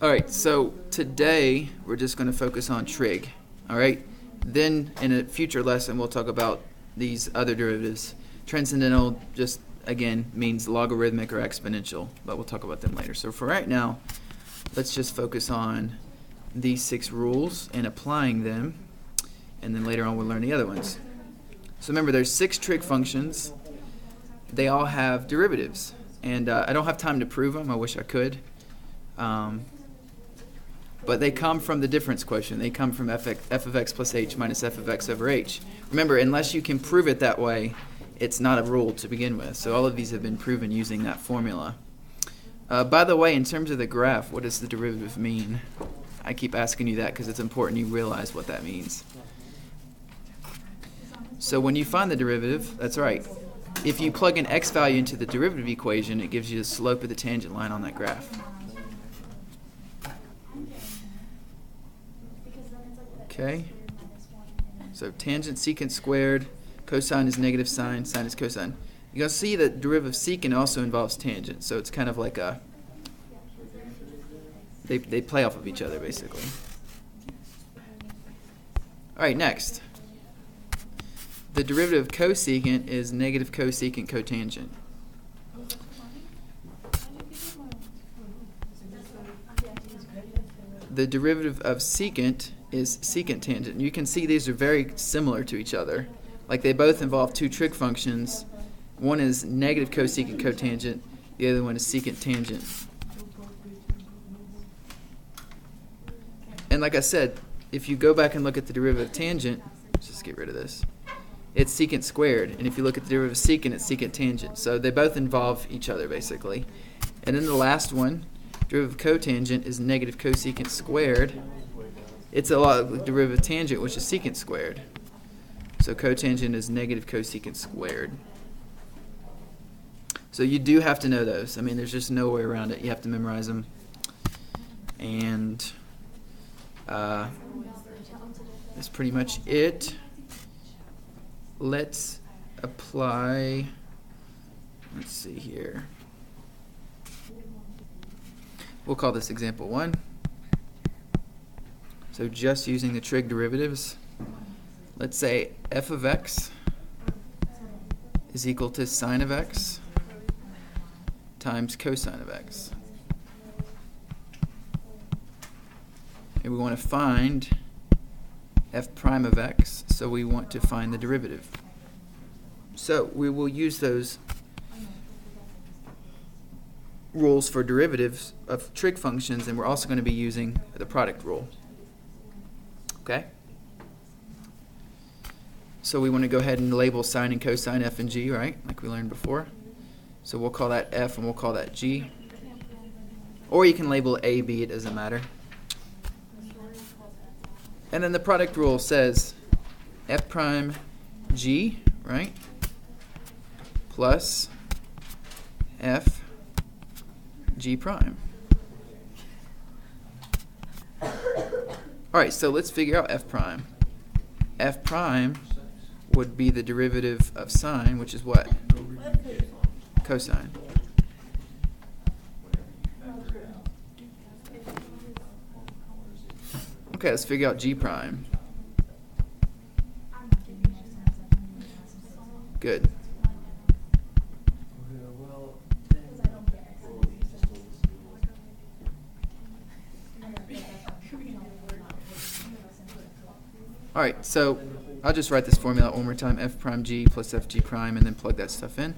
All right, so today we're just going to focus on trig. All right, then in a future lesson we'll talk about these other derivatives. Transcendental just again means logarithmic or exponential, but we'll talk about them later. So for right now, let's just focus on these 6 rules and applying them, and then later on we'll learn the other ones. So remember, there's 6 trig functions. They all have derivatives, and I don't have time to prove them. I wish I could. But they come from the difference quotient. They come from f of x plus h minus f of x over h. Remember, unless you can prove it that way, it's not a rule to begin with. So all of these have been proven using that formula. By the way, in terms of the graph, what does the derivative mean? I keep asking you that because it's important you realize what that means. So when you find the derivative, that's right. If you plug an x value into the derivative equation, it gives you the slope of the tangent line on that graph. Okay, so tangent secant squared, cosine is negative sine, sine is cosine. You're going to see that derivative of secant also involves tangent, so it's kind of like a, they play off of each other basically. Alright, next. The derivative of cosecant is negative cosecant cotangent. The derivative of secant is secant tangent. You can see these are very similar to each other. Like they both involve 2 trig functions. One is negative cosecant cotangent, the other one is secant tangent. And like I said, if you go back and look at the derivative of tangent, let's just get rid of this, it's secant squared. And if you look at the derivative of secant, it's secant tangent. So they both involve each other basically. And then the last one, derivative of cotangent, is negative cosecant squared. It's a lot of derivative of tangent, which is secant squared. So cotangent is negative cosecant squared. So you do have to know those. I mean, there's just no way around it. You have to memorize them. And that's pretty much it. Let's apply, let's see here. We'll call this example 1. So just using the trig derivatives, let's say f of x is equal to sine of x times cosine of x. And we want to find f prime of x, so we want to find the derivative. So we will use those rules for derivatives of trig functions, and we're also going to be using the product rule. Okay? So we want to go ahead and label sine and cosine f and g, right? Like we learned before. So we'll call that f and we'll call that g. Or you can label a, b, it doesn't matter. And then the product rule says f prime g, right? Plus f g prime. Alright, so let's figure out f prime. F prime would be the derivative of sine, which is what? Cosine. Okay, let's figure out g prime. Good. All right, so I'll just write this formula one more time. F prime g plus f g prime, and then plug that stuff in.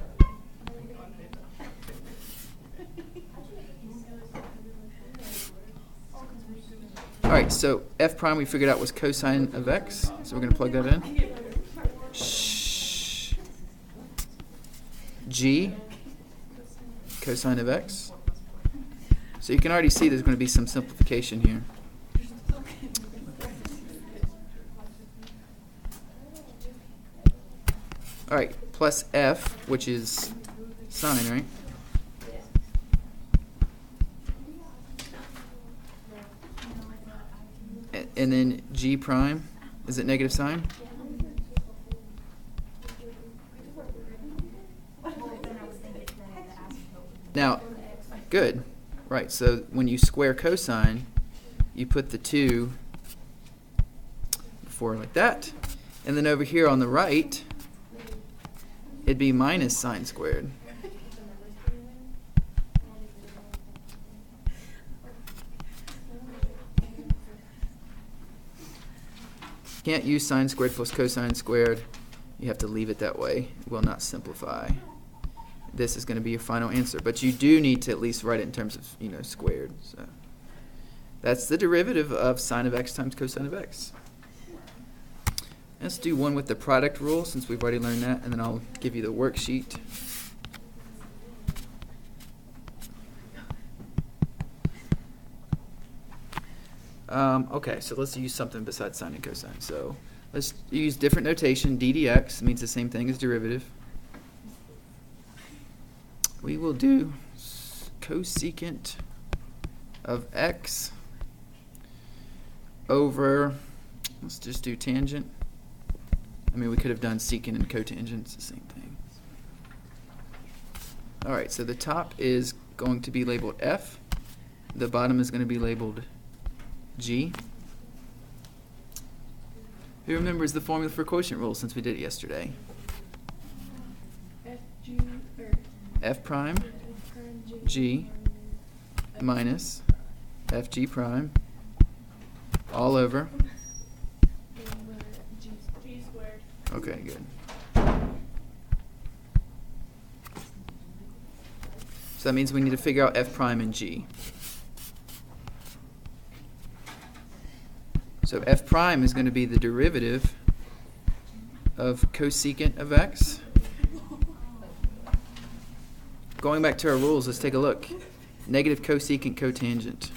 All right, so f prime we figured out was cosine of x, so we're going to plug that in. G, cosine of x. So you can already see there's going to be some simplification here. All right, plus f, which is sine, right? And then g prime, is it negative sine? Now, good. Right. right, so when you square cosine, you put the 2 before like that. And then over here on the right, it'd be minus sine squared. Can't use sine squared plus cosine squared. You have to leave it that way. It will not simplify. This is going to be your final answer, but you do need to at least write it in terms of, squared. So that's the derivative of sine of x times cosine of x. Let's do one with the product rule, since we've already learned that, and then I'll give you the worksheet. Okay, so let's use something besides sine and cosine. So let's use different notation. D dx means the same thing as derivative. We will do cosecant of x over, let's just do tangent. I mean, we could have done secant and cotangent. It's the same thing. All right, so the top is going to be labeled f. The bottom is going to be labeled g. Who remembers the formula for quotient rule since we did it yesterday? F prime g minus fg prime all over g squared. Okay, good. So that means we need to figure out f prime and g. So f prime is going to be the derivative of cosecant of x. Going back to our rules, let's take a look. Negative cosecant cotangent.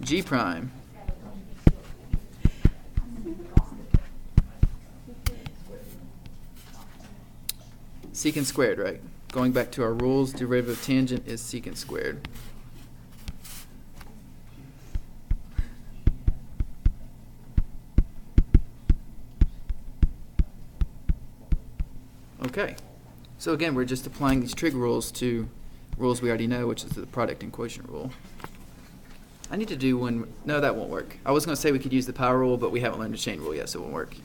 G prime. Secant squared, right? Going back to our rules, derivative of tangent is secant squared. Okay, so again, we're just applying these trig rules to rules we already know, which is the product and quotient rule. I need to do one. No, that won't work. I was going to say we could use the power rule, but we haven't learned the chain rule yet, so it won't work.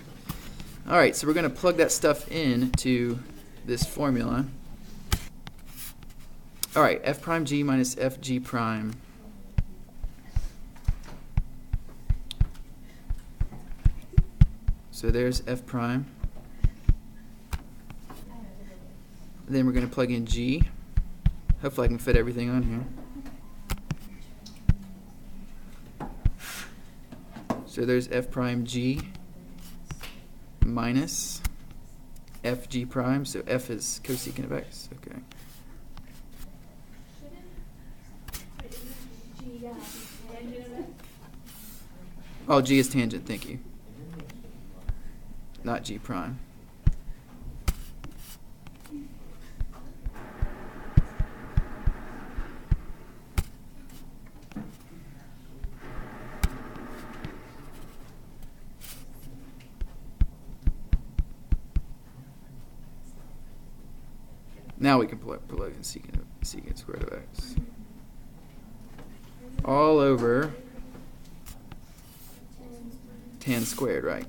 All right, so we're going to plug that stuff into this formula. All right, f prime g minus fg prime. So there's f prime. Then we're going to plug in g. Hopefully I can fit everything on here. So there's f prime g minus fg prime. So f is cosecant of x. Okay. Oh, g is tangent. Thank you. Not g prime. Now we can plug in secant squared of x. All over tan squared, right?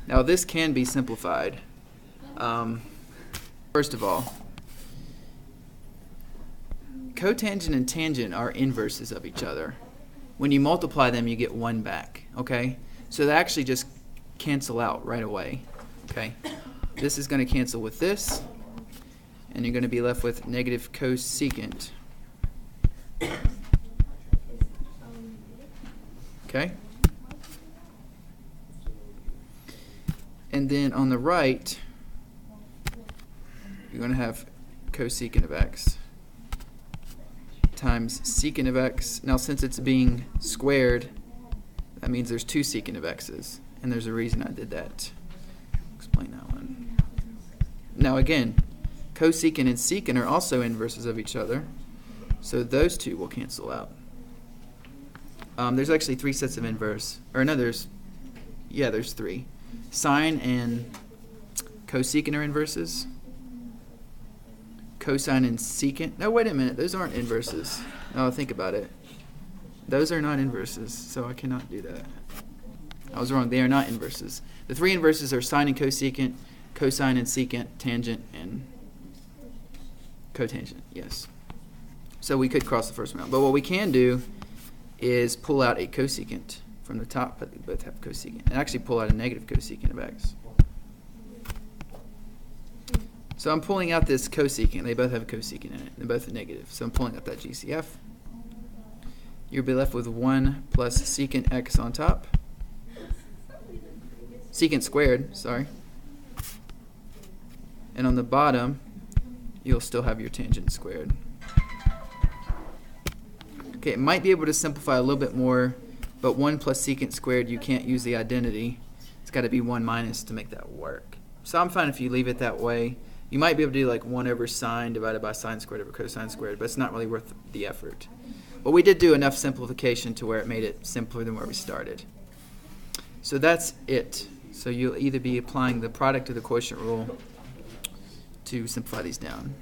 Now this can be simplified. First of all, cotangent and tangent are inverses of each other. When you multiply them, you get 1 back, okay? So they actually just cancel out right away. Okay, this is going to cancel with this, and you're going to be left with negative cosecant. Okay? And then on the right, you're going to have cosecant of x times secant of x. Now, since it's being squared, that means there's 2 secant of x's, and there's a reason I did that. Explain that one. Now again, cosecant and secant are also inverses of each other, so those two will cancel out. There's actually 3 sets of inverse. Or no, there's 3. Sine and cosecant are inverses. Cosine and secant. No, wait a minute. Those aren't inverses. No, think about it. Those are not inverses, so I cannot do that. I was wrong. They are not inverses. The 3 inverses are sine and cosecant, cosine and secant, tangent and cotangent. Yes. So we could cross the first one out. But what we can do is pull out a cosecant from the top, but they both have cosecant. And actually pull out a negative cosecant of x. So I'm pulling out this cosecant. They both have a cosecant in it. They're both negative. So I'm pulling out that GCF. You'll be left with 1 plus secant x on top. Secant squared, sorry. And on the bottom, you'll still have your tangent squared. Okay, it might be able to simplify a little bit more, but 1 plus secant squared, you can't use the identity. It's got to be 1 minus to make that work. So I'm fine if you leave it that way. You might be able to do like 1 over sine divided by sine squared over cosine squared, but it's not really worth the effort. But we did do enough simplification to where it made it simpler than where we started. So that's it. So you'll either be applying the product of the quotient rule to simplify these down.